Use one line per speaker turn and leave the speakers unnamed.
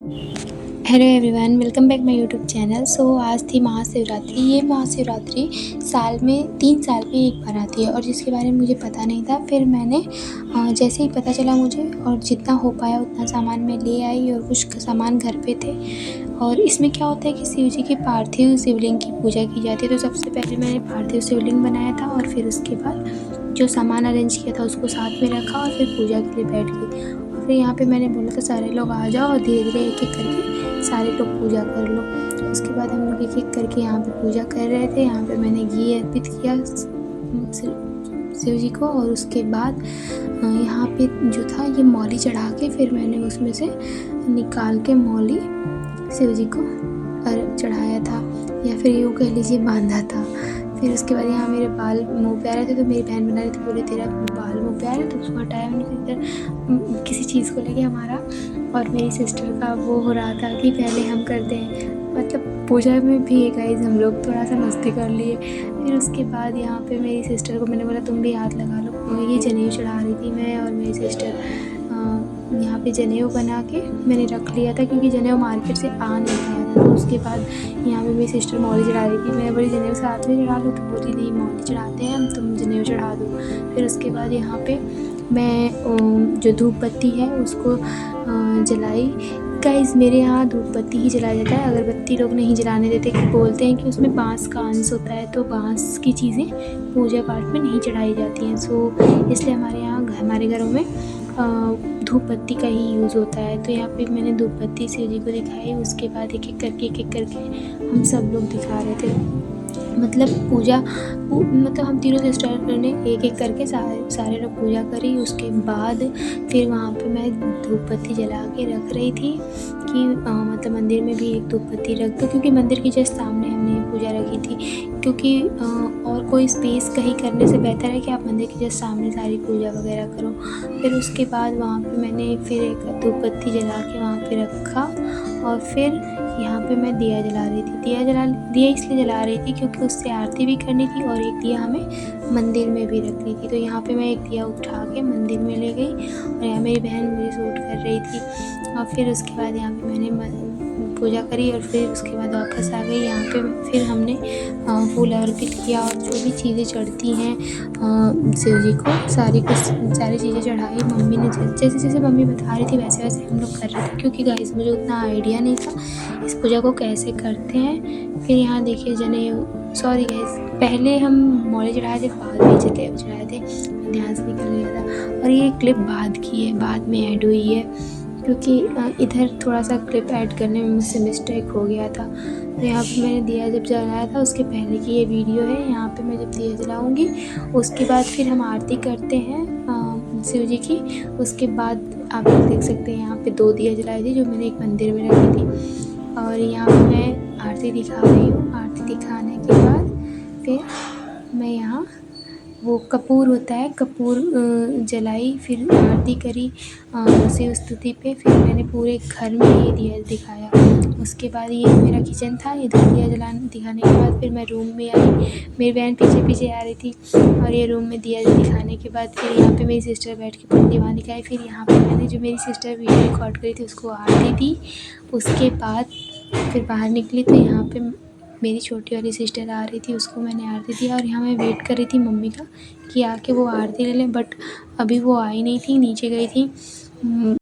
Hello everyone, welcome back my YouTube channel. आज थी महाशिवरात्रि। ये महाशिवरात्रि साल में 3 साल में एक बार आती है और जिसके बारे में मुझे पता नहीं था। फिर मैंने जैसे ही पता चला मुझे और जितना हो पाया उतना सामान मैं ले आई और कुछ सामान घर पे थे। और इसमें क्या होता है कि शिव जी की पार्थिव शिवलिंग की पूजा की जाती है। तो सबसे पहले मैंने पार्थिव शिवलिंग बनाया था और फिर उसके बाद जो सामान अरेंज किया था उसको साथ में रखा और फिर पूजा के लिए बैठ गई। और फिर यहाँ पे मैंने बोला था सारे लोग आ जाओ और धीरे-धीरे एक-एक करके सारे लोग पूजा कर लो। उसके बाद हम लोग एक-एक करके यहाँ पे पूजा कर रहे थे। यहाँ पे मैंने घी अर्पित किया शिव जी को और उसके बाद यहाँ पे जो था ये मौली चढ़ा के फिर मैंने उसमें से निकाल के मौली शिव जी को चढ़ाया था या फिर यूँ कह लीजिए बांधा था। फिर उसके बाद यहाँ मेरे बाल मुँह पे आ रहे थे तो मेरी बहन बना रही थी, बोली तेरा बाल मुँह पे आ रहे तो उसको हटाया मैंने। फिर इधर किसी चीज़ को लेके हमारा और मेरी सिस्टर का वो हो रहा था कि पहले हम करते हैं, मतलब पूजा में भी गाइस हम लोग थोड़ा सा मस्ती कर लिए। फिर उसके बाद यहाँ पे मेरी सिस्टर को मैंने बोला तुम भी हाथ लगा लो। ये जनेऊ चढ़ा रही थी मैं और मेरी सिस्टर। यहाँ पे जनेऊ बना के मैंने रख लिया था क्योंकि जनेऊ मार्केट से आ नहीं पाया था। तो उसके बाद यहाँ पे मेरी सिस्टर मौली चढ़ा रही थी। मैं बोली जनेऊ साथ में चढ़ा लो, तो बोली नहीं मौली चढ़ाते हैं हम, तुम जनेऊ चढ़ा दो। फिर उसके बाद यहाँ पे मैं जो धूप बत्ती है उसको जलाई। गाइस मेरे यहाँ धूप बत्ती ही जलाया जाता है, अगरबत्ती लोग नहीं जलाने देते। बोलते हैं कि उसमें बाँस का अंश होता है तो बाँस की चीज़ें पूजा पाठ में नहीं चढ़ाई जाती हैं। इसलिए हमारे यहाँ हमारे घरों में धूप बत्ती का ही यूज़ होता है। तो यहाँ पे मैंने धूप बत्ती शिव जी को दिखाई। उसके बाद एक-एक करके हम सब लोग दिखा रहे थे। मतलब मतलब हम तीनों सिस्टर ने एक-एक करके सारे लोग पूजा करी। उसके बाद फिर वहाँ पे मैं धूप बत्ती जला के रख रही थी कि मतलब मंदिर में भी एक धूप बत्ती रख दो क्योंकि मंदिर के जस्ट सामने हमने पूजा रखी थी। क्योंकि और कोई स्पेस कहीं करने से बेहतर है कि आप मंदिर के जस्ट सामने सारी पूजा वगैरह करो। फिर उसके बाद वहाँ पे मैंने फिर एक धूप बत्ती जला के वहाँ पे रखा और फिर यहाँ पे मैं दिया जला रही थी। दिया इसलिए जला रही थी क्योंकि उससे आरती भी करनी थी और एक दिया हमें मंदिर में भी रखनी थी। तो यहाँ पे मैं एक दिया उठा के मंदिर में ले गई और यहाँ मेरी बहन मुझे शूट कर रही थी। और फिर उसके बाद यहाँ पे मैंने पूजा करी और फिर उसके बाद वापस आ गई। यहाँ पे फिर हमने फूल अर्पित किया और जो भी चीज़ें चढ़ती हैं शिव जी को सारी चीज़ें चढ़ाई। मम्मी ने जैसे मम्मी बता रही थी वैसे वैसे हम लोग कर रहे थे क्योंकि गाइस मुझे उतना आइडिया नहीं था इस पूजा को कैसे करते हैं। फिर यहाँ देखिए सॉरी गाइस, पहले हम मौली चढ़ाए थे, बाद में चढ़ाए थे, ध्यान से निकल गया था। और ये क्लिप बाद की है, बाद में ऐड हुई है क्योंकि इधर थोड़ा सा क्लिप ऐड करने में मुझसे मिस्टेक हो गया था। तो यहाँ पे मैंने दिया जब जलाया था उसके पहले की ये वीडियो है। यहाँ पे मैं जब दिया जलाऊँगी उसके बाद फिर हम आरती करते हैं शिव जी की। उसके बाद आप लोग देख सकते हैं यहाँ पे 2 दिया जलाई थी जो मैंने एक मंदिर में रखी थी। और यहाँ पे मैं आरती दिखा रही हूँ। आरती दिखाने के बाद फिर मैं यहाँ वो कपूर होता है, कपूर जलाई, फिर आरती करी शिव स्तुति पे। फिर मैंने पूरे घर में ये दिया दिखाया। उसके बाद ये मेरा किचन था, इधर दिया दिखाने के बाद फिर मैं रूम में आई। मेरी बहन पीछे पीछे आ रही थी और ये रूम में दिया दिखाने के बाद फिर यहाँ पे मेरी सिस्टर बैठ के पूरी दीवार दिखाई। फिर यहाँ पे मैंने जो मेरी सिस्टर वीडियो रिकॉर्ड करी थी उसको आरती दी। उसके बाद फिर बाहर निकली तो यहाँ पे मेरी छोटी वाली सिस्टर आ रही थी, उसको मैंने आरती दी। और यहाँ मैं वेट कर रही थी मम्मी का कि आके वो आरती ले लें, बट अभी वो आई नहीं थी, नीचे गई थी।